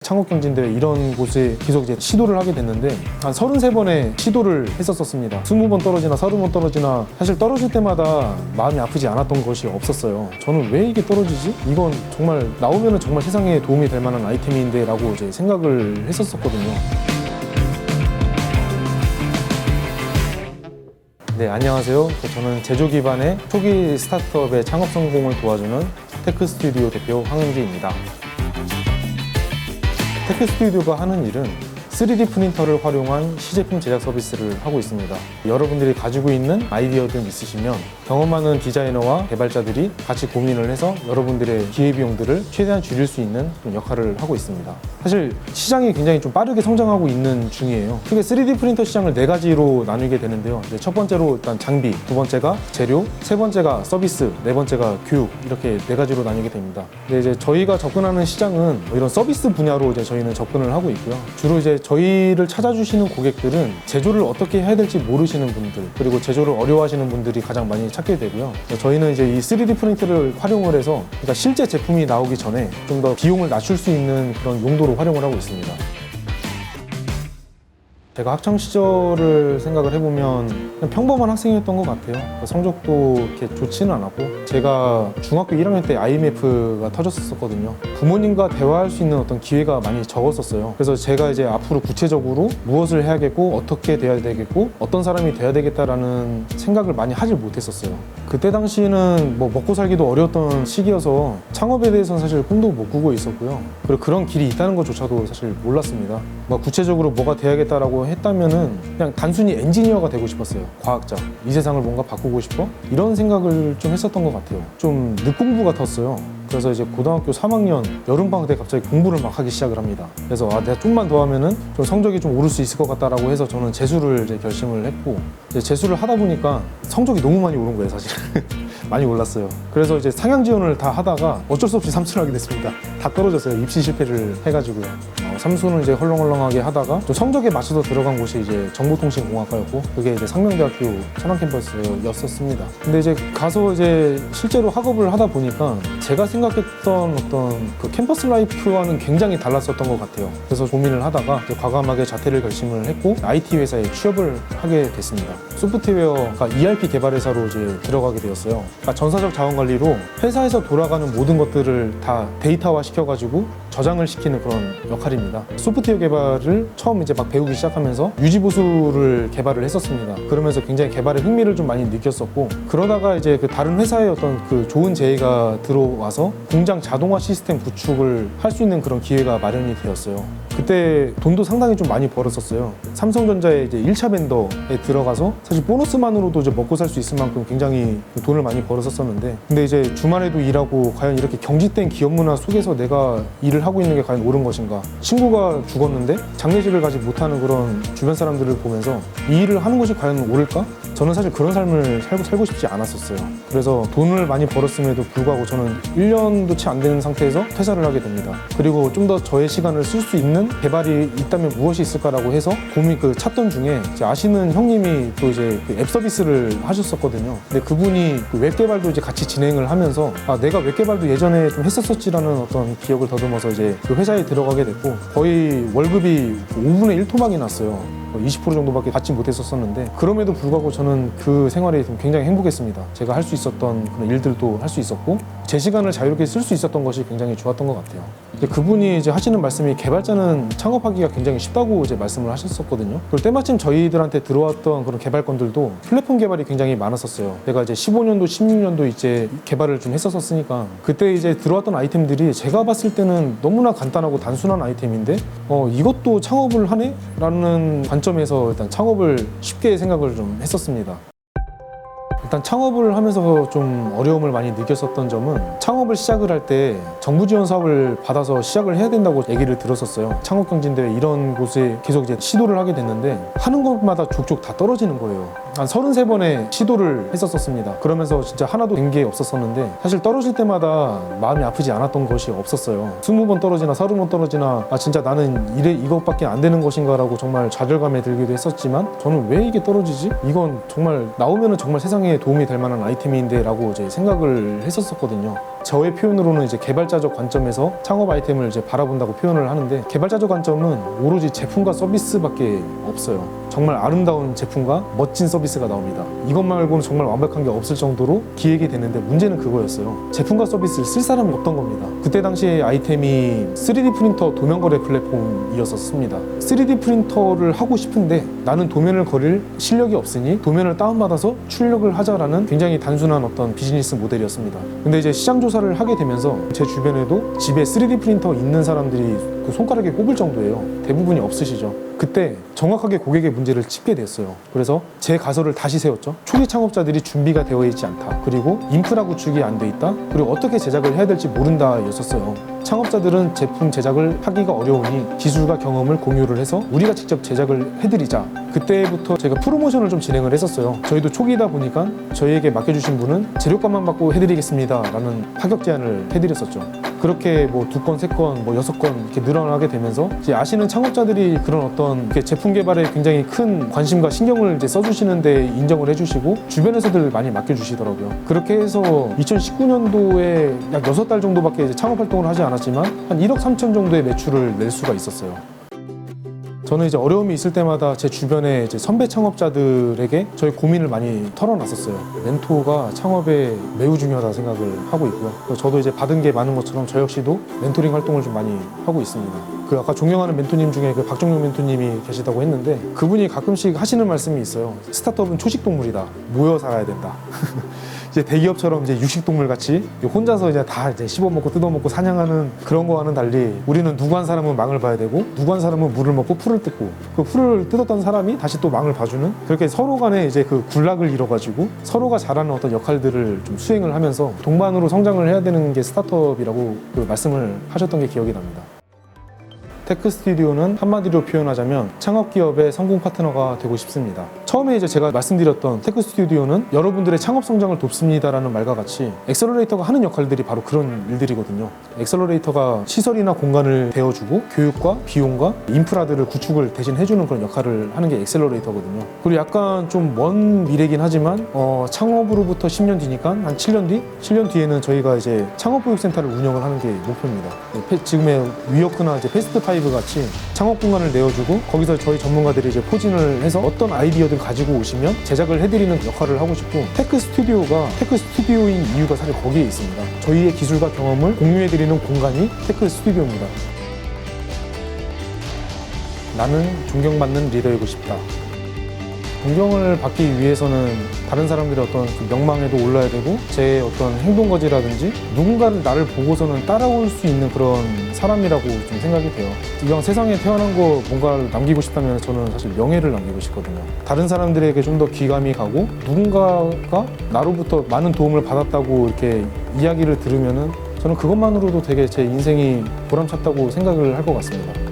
창업경진대회 이런 곳에 계속 이제 시도를 하게 됐는데 한 33번의 시도를 했었습니다. 20번 떨어지나 30번 떨어지나 사실 떨어질 때마다 마음이 아프지 않았던 것이 없었어요. 저는 왜 이게 떨어지지? 이건 정말 나오면은 정말 세상에 도움이 될 만한 아이템인데 라고 이제 생각을 했었거든요. 네, 안녕하세요. 저는 제조 기반의 초기 스타트업의 창업 성공을 도와주는 테크 스튜디오 대표 황은기입니다. 테크 스튜디오가 하는 일은 3D 프린터를 활용한 시제품 제작 서비스를 하고 있습니다. 여러분들이 가지고 있는 아이디어들 있으시면 경험 많은 디자이너와 개발자들이 같이 고민을 해서 여러분들의 기회비용들을 최대한 줄일 수 있는 역할을 하고 있습니다. 사실 시장이 굉장히 좀 빠르게 성장하고 있는 중이에요. 크게 3D 프린터 시장을 4가지로 나누게 되는데요. 첫 번째로 일단 장비, 두 번째가 재료, 세 번째가 서비스, 네 번째가 교육, 이렇게 4가지로 나뉘게 됩니다. 근데 이제 저희가 접근하는 시장은 이런 서비스 분야로 이제 저희는 접근을 하고 있고요. 주로 이제 저희를 찾아주시는 고객들은 제조를 어떻게 해야 될지 모르시는 분들, 그리고 제조를 어려워하시는 분들이 가장 많이 찾게 되고요. 저희는 이제 이 3D 프린터를 활용을 해서 그러니까 실제 제품이 나오기 전에 좀 더 비용을 낮출 수 있는 그런 용도로 활용을 하고 있습니다. 제가 학창 시절을 생각을 해보면 그냥 평범한 학생이었던 것 같아요. 성적도 이렇게 좋지는 않았고, 제가 중학교 1학년 때 IMF가 터졌었거든요. 부모님과 대화할 수 있는 어떤 기회가 많이 적었었어요. 그래서 제가 이제 앞으로 구체적으로 무엇을 해야겠고, 어떻게 돼야 되겠고, 어떤 사람이 돼야 되겠다라는 생각을 많이 하질 못했었어요. 그때 당시에는 뭐 먹고 살기도 어려웠던 시기여서 창업에 대해서는 사실 꿈도 못 꾸고 있었고요. 그리고 그런 길이 있다는 것조차도 사실 몰랐습니다. 구체적으로 뭐가 돼야겠다라고 했다면은 그냥 단순히 엔지니어가 되고 싶었어요. 과학자. 이 세상을 뭔가 바꾸고 싶어? 이런 생각을 좀 했었던 것 같아요. 좀 늦공부 같았어요. 그래서 이제 고등학교 3학년 여름방학 때 갑자기 공부를 막 하기 시작을 합니다. 그래서 내가 좀만 더 하면은 좀 성적이 좀 오를 수 있을 것 같다라고 해서 저는 재수를 이제 결심을 했고, 이제 재수를 하다 보니까 성적이 너무 많이 오른 거예요, 사실. 많이 올랐어요. 그래서 이제 상향 지원을 다 하다가 어쩔 수 없이 삼수를 하게 됐습니다. 다 떨어졌어요. 입시 실패를 해가지고요. 삼수는 이제 헐렁헐렁하게 하다가 좀 성적에 맞춰서 들어간 곳이 이제 정보통신공학과였고, 그게 이제 상명대학교 천안 캠퍼스였었습니다. 근데 이제 가서 이제 실제로 학업을 하다 보니까 제가 생각했던 어떤 그 캠퍼스 라이프와는 굉장히 달랐었던 것 같아요. 그래서 고민을 하다가 이제 과감하게 자퇴를 결심을 했고 IT 회사에 취업을 하게 됐습니다. 소프트웨어가 ERP 개발 회사로 이제 들어가게 되었어요. 그러니까 전사적 자원 관리로 회사에서 돌아가는 모든 것들을 다 데이터화 시켜가지고 저장을 시키는 그런 역할입니다. 소프트웨어 개발을 처음 이제 막 배우기 시작하면서 유지보수를 개발을 했었습니다. 그러면서 굉장히 개발에 흥미를 좀 많이 느꼈었고, 그러다가 이제 그 다른 회사의 어떤 그 좋은 제의가 들어와서 공장 자동화 시스템 구축을 할 수 있는 그런 기회가 마련이 되었어요. 그때 돈도 상당히 좀 많이 벌었었어요. 삼성전자의 이제 1차 벤더에 들어가서 사실 보너스만으로도 이제 먹고 살 수 있을 만큼 굉장히 돈을 많이 벌었었는데, 근데 이제 주말에도 일하고 과연 이렇게 경직된 기업 문화 속에서 내가 일을 하고 있는 게 과연 옳은 것인가? 친구가 죽었는데 장례식을 가지 못하는 그런 주변 사람들을 보면서 이 일을 하는 것이 과연 옳을까? 저는 사실 그런 삶을 살고 싶지 않았었어요. 그래서 돈을 많이 벌었음에도 불구하고 저는 1년도 채 안 되는 상태에서 퇴사를 하게 됩니다. 그리고 좀 더 저의 시간을 쓸 수 있는 개발이 있다면 무엇이 있을까라고 해서 찾던 중에 아시는 형님이 또 이제 그 앱 서비스를 하셨었거든요. 근데 그분이 그 웹 개발도 이제 같이 진행을 하면서 내가 웹 개발도 예전에 좀 했었지라는 어떤 기억을 더듬어서 이제 그 회사에 들어가게 됐고, 거의 월급이 5분의 1 토막이 났어요. 20% 정도밖에 받지 못했었는데, 그럼에도 불구하고 저는 그 생활이 굉장히 행복했습니다. 제가 할 수 있었던 그런 일들도 할 수 있었고, 제 시간을 자유롭게 쓸 수 있었던 것이 굉장히 좋았던 것 같아요. 그분이 이제 하시는 말씀이 개발자는 창업하기가 굉장히 쉽다고 이제 말씀을 하셨었거든요. 그리고 때마침 저희들한테 들어왔던 그런 개발건들도 플랫폼 개발이 굉장히 많았었어요. 제가 이제 15년도, 16년도 이제 개발을 좀 했었으니까 그때 이제 들어왔던 아이템들이 제가 봤을 때는 너무나 간단하고 단순한 아이템인데 이것도 창업을 하네? 라는 관점에서 일단 창업을 쉽게 생각을 좀 했었습니다. 일단 창업을 하면서 좀 어려움을 많이 느꼈었던 점은, 창업을 시작을 할 때 정부 지원 사업을 받아서 시작을 해야 된다고 얘기를 들었었어요. 창업경진대회 이런 곳에 계속 이제 시도를 하게 됐는데 하는 것마다 족족 다 떨어지는 거예요. 한 33번의 시도를 했었습니다. 그러면서 진짜 하나도 된 게 없었었는데, 사실 떨어질 때마다 마음이 아프지 않았던 것이 없었어요. 20번 떨어지나 30번 떨어지나 진짜 나는 이것밖에 안 되는 것인가 라고 정말 좌절감에 들기도 했었지만, 저는 왜 이게 떨어지지? 이건 정말 나오면은 정말 세상에 도움이 될 만한 아이템인데 라고 이제 생각을 했었거든요. 저의 표현으로는 이제 개발자적 관점에서 창업 아이템을 이제 바라본다고 표현을 하는데, 개발자적 관점은 오로지 제품과 서비스밖에 없어요. 정말 아름다운 제품과 멋진 서비스가 나옵니다. 이것 말고는 정말 완벽한 게 없을 정도로 기획이 되는데, 문제는 그거였어요. 제품과 서비스를 쓸 사람이 없던 겁니다. 그때 당시에 아이템이 3D 프린터 도면 거래 플랫폼이었습니다. 3D 프린터를 하고 싶은데 나는 도면을 거릴 실력이 없으니 도면을 다운받아서 출력을 하자라는 굉장히 단순한 어떤 비즈니스 모델이었습니다. 근데 이제 시장 조사를 하게 되면서 제 주변에도 집에 3D 프린터 있는 사람들이 그 손가락에 꼽을 정도예요. 대부분이 없으시죠. 그때 정확하게 고객의 문제를 짚게 됐어요. 그래서 제 가설을 다시 세웠죠. 초기 창업자들이 준비가 되어 있지 않다. 그리고 인프라 구축이 안 돼 있다. 그리고 어떻게 제작을 해야 될지 모른다 였었어요. 창업자들은 제품 제작을 하기가 어려우니 기술과 경험을 공유를 해서 우리가 직접 제작을 해드리자. 그때부터 제가 프로모션을 좀 진행을 했었어요. 저희도 초기다 보니까 저희에게 맡겨주신 분은 재료값만 받고 해드리겠습니다 라는 파격 제안을 해드렸었죠. 그렇게 뭐 2건, 3건, 뭐 6건 이렇게 늘어나게 되면서 이제 아시는 창업자들이 그런 어떤 이렇게 제품 개발에 굉장히 큰 관심과 신경을 이제 써주시는데 인정을 해주시고 주변에서들 많이 맡겨주시더라고요. 그렇게 해서 2019년도에 약 6달 정도밖에 이제 창업 활동을 하지 않았지만 한 1억 3천 정도의 매출을 낼 수가 있었어요. 저는 이제 어려움이 있을 때마다 제 주변에 이제 선배 창업자들에게 저희 고민을 많이 털어놨었어요. 멘토가 창업에 매우 중요하다 생각을 하고 있고요. 저도 이제 받은 게 많은 것처럼 저 역시도 멘토링 활동을 좀 많이 하고 있습니다. 그 아까 존경하는 멘토님 중에 그 박종용 멘토님이 계시다고 했는데, 그분이 가끔씩 하시는 말씀이 있어요. 스타트업은 초식동물이다. 모여 살아야 된다. 이제 대기업처럼 이제 육식동물 같이 혼자서 이제 다 이제 씹어먹고 뜯어먹고 사냥하는 그런 거와는 달리, 우리는 누구 한 사람은 망을 봐야 되고 누구 한 사람은 물을 먹고 풀을 뜯고, 그 풀을 뜯었던 사람이 다시 또 망을 봐주는, 그렇게 서로 간에 이제 그 군락을 이뤄가지고 서로가 잘하는 어떤 역할들을 좀 수행을 하면서 동반으로 성장을 해야 되는 게 스타트업이라고 그 말씀을 하셨던 게 기억이 납니다. 테크 스튜디오는 한마디로 표현하자면 창업기업의 성공 파트너가 되고 싶습니다. 처음에 이제 제가 말씀드렸던 테크 스튜디오는 여러분들의 창업 성장을 돕습니다라는 말과 같이 엑셀러레이터가 하는 역할들이 바로 그런 일들이거든요. 엑셀러레이터가 시설이나 공간을 대어주고 교육과 비용과 인프라들을 구축을 대신 해주는 그런 역할을 하는 게 엑셀러레이터거든요. 그리고 약간 좀 먼 미래긴 하지만 창업으로부터 10년 뒤니까 한 7년 뒤? 7년 뒤에는 저희가 이제 창업보육센터를 운영을 하는 게 목표입니다. 지금의 위워크나 이제 패스트파이브 같이 창업 공간을 내어주고 거기서 저희 전문가들이 이제 포진을 해서 어떤 아이디어들 가지고 오시면 제작을 해드리는 역할을 하고 싶고, 테크 스튜디오가 테크 스튜디오인 이유가 사실 거기에 있습니다. 저희의 기술과 경험을 공유해드리는 공간이 테크 스튜디오입니다. 나는 존경받는 리더이고 싶다. 존경을 받기 위해서는 다른 사람들의 어떤 그 명망에도 올라야 되고, 제 어떤 행동거지라든지 누군가를 나를 보고서는 따라올 수 있는 그런 사람이라고 좀 생각이 돼요. 이왕 세상에 태어난 거 뭔가를 남기고 싶다면 저는 사실 명예를 남기고 싶거든요. 다른 사람들에게 좀 더 귀감이 가고 누군가가 나로부터 많은 도움을 받았다고 이렇게 이야기를 들으면은 저는 그것만으로도 되게 제 인생이 보람찼다고 생각을 할 것 같습니다.